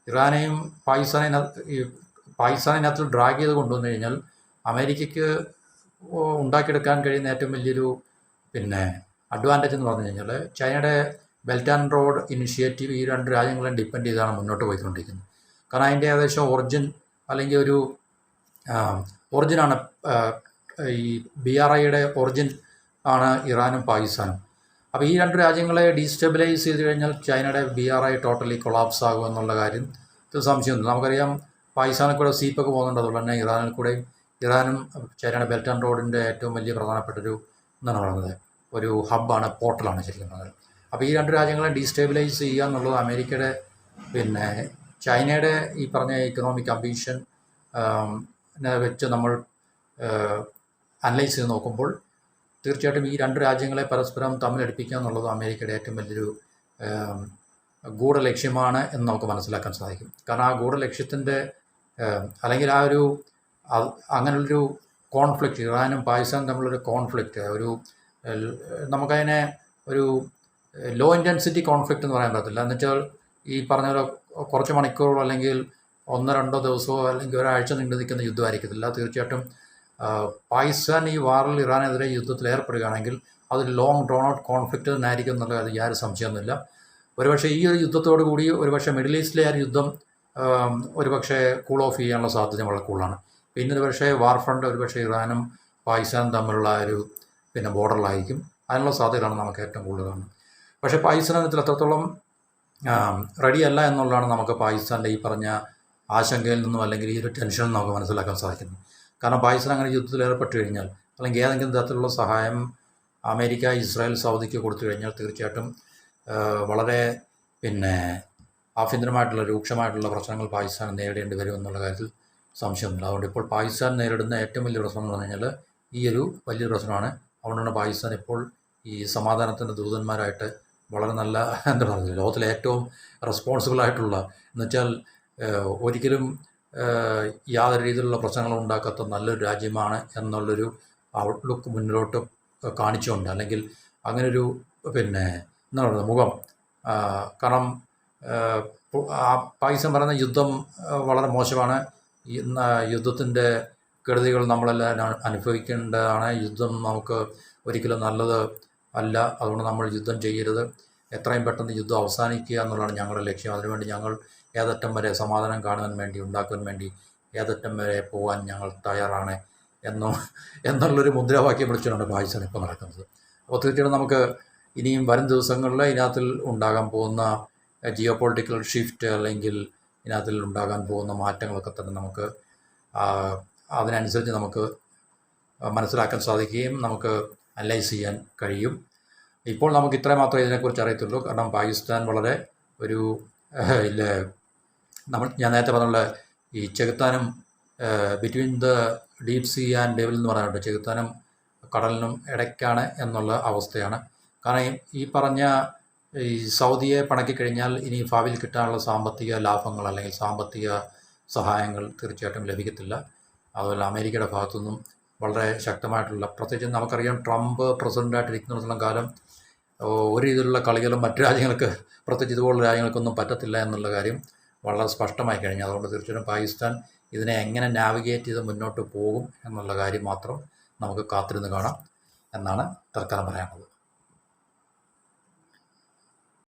ഇറാനെയും പാകിസ്ഥാനിനകത്ത് ഡ്രാഗ് ചെയ്ത് കൊണ്ടുവന്നു കഴിഞ്ഞാൽ അമേരിക്കയ്ക്ക് ഉണ്ടാക്കിയെടുക്കാൻ കഴിയുന്ന ഏറ്റവും വലിയൊരു അഡ്വാൻറ്റേജ് എന്ന് പറഞ്ഞു കഴിഞ്ഞാൽ ചൈനയുടെ ബെൽറ്റ് ആൻഡ് റോഡ് ഇനിഷ്യേറ്റീവ് ഈ രണ്ട് രാജ്യങ്ങളെയും ഡിപ്പെൻഡ് ചെയ്താണ് മുന്നോട്ട് പോയിക്കൊണ്ടിരിക്കുന്നത്. കാരണം അതിൻ്റെ ഏകദേശം ഒറിജിൻ അല്ലെങ്കിൽ ഒരു ഒറിജിനാണ് ഈ BRIയുടെ ഒറിജിൻ ആണ് ഇറാനും പാകിസ്ഥാനും. അപ്പോൾ ഈ രണ്ട് രാജ്യങ്ങളെ ഡീസ്റ്റെബിലൈസ് ചെയ്ത് കഴിഞ്ഞാൽ ചൈനയുടെ BRI ടോട്ടലി കൊളാപ്സ് ആകും എന്നുള്ള കാര്യം സംശയമൊന്നുമില്ല. നമുക്കറിയാം പാകിസ്ഥാനിൽ കൂടെ സീപ്പൊക്കെ പോകുന്നുണ്ട്. അതുപോലെ തന്നെ ഇറാനും ചൈനയുടെ ബെൽറ്റ് ആൻഡ് റോഡിൻ്റെ ഏറ്റവും വലിയ പ്രധാനപ്പെട്ടൊരു എന്താണ് പറയുന്നത് ഒരു ഹബ്ബാണ്, പോർട്ടലാണ് ശരിക്കും പറഞ്ഞാൽ. അപ്പോൾ ഈ രണ്ട് രാജ്യങ്ങളെ ഡീസ്റ്റെബിലൈസ് ചെയ്യുക എന്നുള്ളത് അമേരിക്കയുടെ ചൈനയുടെ ഈ പറഞ്ഞ ഇക്കണോമിക് അംബീഷൻ വെച്ച് നമ്മൾ അനലൈസ് ചെയ്ത് നോക്കുമ്പോൾ തീർച്ചയായിട്ടും ഈ രണ്ട് രാജ്യങ്ങളെ പരസ്പരം തമ്മിലടിപ്പിക്കുക എന്നുള്ളത് അമേരിക്കയുടെ ഏറ്റവും വലിയൊരു ഗൂഢലക്ഷ്യമാണ് എന്ന് നമുക്ക് മനസ്സിലാക്കാൻ സാധിക്കും. കാരണം ആ ഗൂഢലക്ഷ്യത്തിൻ്റെ അല്ലെങ്കിൽ ആ ഒരു അങ്ങനെയുള്ളൊരു കോൺഫ്ലിക്റ്റ്, ഇറാനും പാകിസ്ഥാനും തമ്മിലൊരു കോൺഫ്ലിക്റ്റ്, നമുക്കതിനെ ഒരു ലോ ഇൻറ്റൻസിറ്റി കോൺഫ്ലിക്റ്റ് എന്ന് പറയാൻ പറ്റില്ല. എന്നുവെച്ചാൽ ഈ പറഞ്ഞ കുറച്ച് മണിക്കൂറോ അല്ലെങ്കിൽ 1-2 ദിവസമോ അല്ലെങ്കിൽ ഒരാഴ്ച നീണ്ടു നിൽക്കുന്ന യുദ്ധമായിരിക്കത്തില്ല. തീർച്ചയായിട്ടും പാകിസ്ഥാൻ ഈ വാറിൽ ഇറാനെതിരെ യുദ്ധത്തിൽ ഏർപ്പെടുകയാണെങ്കിൽ അതൊരു ലോങ് ഡ്രോൺ ഔട്ട് കോൺഫ്ലിക്റ്റ് തന്നെ ആയിരിക്കും എന്നുള്ള അത് യാതൊരു സംശയമൊന്നുമില്ല. ഒരുപക്ഷെ ഈ ഒരു യുദ്ധത്തോടു കൂടി ഒരുപക്ഷെ മിഡിൽ ഈസ്റ്റിലെ ആ യുദ്ധം ഒരുപക്ഷെ കൂൾ ഓഫ് ചെയ്യാനുള്ള സാധ്യത വളരെ കൂടുതലാണ്. പിന്നെ ഒരുപക്ഷെ വാർ ഫ്രണ്ട് ഒരുപക്ഷെ ഇറാനും പാകിസ്ഥാനും തമ്മിലുള്ള ഒരു ബോർഡറിലായിരിക്കും. അതിനുള്ള സാധ്യതകളാണ് നമുക്ക് ഏറ്റവും കൂടുതൽ കാണുന്നത്. പക്ഷേ പാകിസ്ഥാനത്തിൽ എത്രത്തോളം റെഡിയല്ല എന്നുള്ളതാണ് നമുക്ക് പാകിസ്ഥാൻ്റെ ഈ പറഞ്ഞ ആശങ്കയിൽ നിന്നും അല്ലെങ്കിൽ ഈ ഒരു ടെൻഷനിൽ നിന്നും നമുക്ക് മനസ്സിലാക്കാൻ സാധിക്കുന്നത്. കാരണം പാകിസ്ഥാൻ അങ്ങനെ യുദ്ധത്തിൽ ഏർപ്പെട്ട് കഴിഞ്ഞാൽ അല്ലെങ്കിൽ ഏതെങ്കിലും തരത്തിലുള്ള സഹായം അമേരിക്ക, ഇസ്രായേൽ, സൗദിക്ക് കൊടുത്തു കഴിഞ്ഞാൽ തീർച്ചയായിട്ടും വളരെ ആഭ്യന്തരമായിട്ടുള്ള രൂക്ഷമായിട്ടുള്ള പ്രശ്നങ്ങൾ പാകിസ്ഥാൻ നേരിടേണ്ടി വരും എന്നുള്ള കാര്യത്തിൽ സംശയമൊന്നുമില്ല. അതുകൊണ്ട് ഇപ്പോൾ പാകിസ്ഥാൻ നേരിടുന്ന ഏറ്റവും വലിയ പ്രശ്നം എന്ന് പറഞ്ഞു കഴിഞ്ഞാൽ ഈ ഒരു വലിയൊരു പ്രശ്നമാണ്. അതുകൊണ്ടാണ് പാകിസ്ഥാൻ ഇപ്പോൾ ഈ സമാധാനത്തിൻ്റെ ദൂതന്മാരായിട്ട് വളരെ നല്ല എന്താ പറയുക ലോകത്തിലെ ഏറ്റവും റെസ്പോൺസിബിളായിട്ടുള്ള എന്നുവെച്ചാൽ ഒരിക്കലും യാതൊരു രീതിയിലുള്ള പ്രശ്നങ്ങളും ഉണ്ടാക്കാത്ത നല്ലൊരു രാജ്യമാണ് എന്നുള്ളൊരു ഔട്ട്ലുക്ക് മുന്നിലോട്ട് കാണിച്ചുകൊണ്ട് അല്ലെങ്കിൽ അങ്ങനൊരു എന്താ പറയുക മുഖം. കാരണം പാകിസ്ഥാൻ പറയുന്ന യുദ്ധം വളരെ മോശമാണ്, യുദ്ധത്തിൻ്റെ കെടുതികൾ നമ്മളെല്ലാം അനുഭവിക്കേണ്ടതാണ്, യുദ്ധം നമുക്ക് ഒരിക്കലും നല്ലത് അല്ല, അതുകൊണ്ട് നമ്മൾ യുദ്ധം ചെയ്യരുത്, എത്രയും പെട്ടെന്ന് യുദ്ധം അവസാനിക്കുക എന്നുള്ളതാണ് ഞങ്ങളുടെ ലക്ഷ്യം, അതിനുവേണ്ടി ഞങ്ങൾ ഏതറ്റം വരെ സമാധാനം കാണുവാൻ വേണ്ടി ഉണ്ടാക്കുവാൻ വേണ്ടി ഏതറ്റം വരെ പോകാൻ ഞങ്ങൾ തയ്യാറാണ് എന്നുള്ളൊരു മുദ്രാവാക്യം വിളിച്ചുകൊണ്ടാണ് പാകിസ്ഥാൻ ഇപ്പോൾ നടക്കുന്നത്. അപ്പോൾ തീർച്ചയായിട്ടും നമുക്ക് ഇനിയും വരും ദിവസങ്ങളിൽ ഇതിനകത്തിൽ ഉണ്ടാകാൻ പോകുന്ന ജിയോ പൊളിറ്റിക്കൽ ഷിഫ്റ്റ് അല്ലെങ്കിൽ ഇതിനകത്തിൽ ഉണ്ടാകാൻ പോകുന്ന മാറ്റങ്ങളൊക്കെ തന്നെ നമുക്ക് അതിനനുസരിച്ച് നമുക്ക് മനസ്സിലാക്കാൻ സാധിക്കുകയും നമുക്ക് അനലൈസ് ചെയ്യാൻ കഴിയും. ഇപ്പോൾ നമുക്ക് ഇത്രയും മാത്രമേ ഇതിനെക്കുറിച്ച് അറിയത്തുള്ളൂ. കാരണം പാകിസ്ഥാൻ വളരെ ഒരു ഞാൻ നേരത്തെ പറഞ്ഞുള്ള ഈ ചെകുത്താനും between the deep sea and devil എന്ന് പറയാനുണ്ട്, ചെകുത്താനും കടലിനും ഇടയ്ക്കാണ് എന്നുള്ള അവസ്ഥയാണ്. കാരണം ഈ പറഞ്ഞ ഈ സൗദിയെ പണക്കിക്കഴിഞ്ഞാൽ ഇനി ഭാവിയിൽ കിട്ടാനുള്ള സാമ്പത്തിക ലാഭങ്ങൾ അല്ലെങ്കിൽ സാമ്പത്തിക സഹായങ്ങൾ തീർച്ചയായിട്ടും ലഭിക്കത്തില്ല. അതുപോലെ അമേരിക്കയുടെ ഭാഗത്തുനിന്നും വളരെ ശക്തമായിട്ടുള്ള, പ്രത്യേകിച്ച് നമുക്കറിയാം ട്രംപ് പ്രസിഡൻ്റായിട്ടിരിക്കുന്നിടത്തോളം കാലം ഒരു രീതിയിലുള്ള കളികളും മറ്റു രാജ്യങ്ങൾക്ക്, പ്രത്യേകിച്ച് ഇതുപോലുള്ള രാജ്യങ്ങൾക്കൊന്നും പറ്റത്തില്ല എന്നുള്ള കാര്യം വളരെ സ്പഷ്ടമായി കഴിഞ്ഞു. അതുകൊണ്ട് തീർച്ചയായിട്ടും പാകിസ്ഥാൻ ഇതിനെ എങ്ങനെ നാവിഗേറ്റ് ചെയ്ത് മുന്നോട്ട് പോകും എന്നുള്ള കാര്യം മാത്രം നമുക്ക് കാത്തിരുന്ന് കാണാം എന്നാണ് തൽക്കാലം പറയാനുള്ളത്.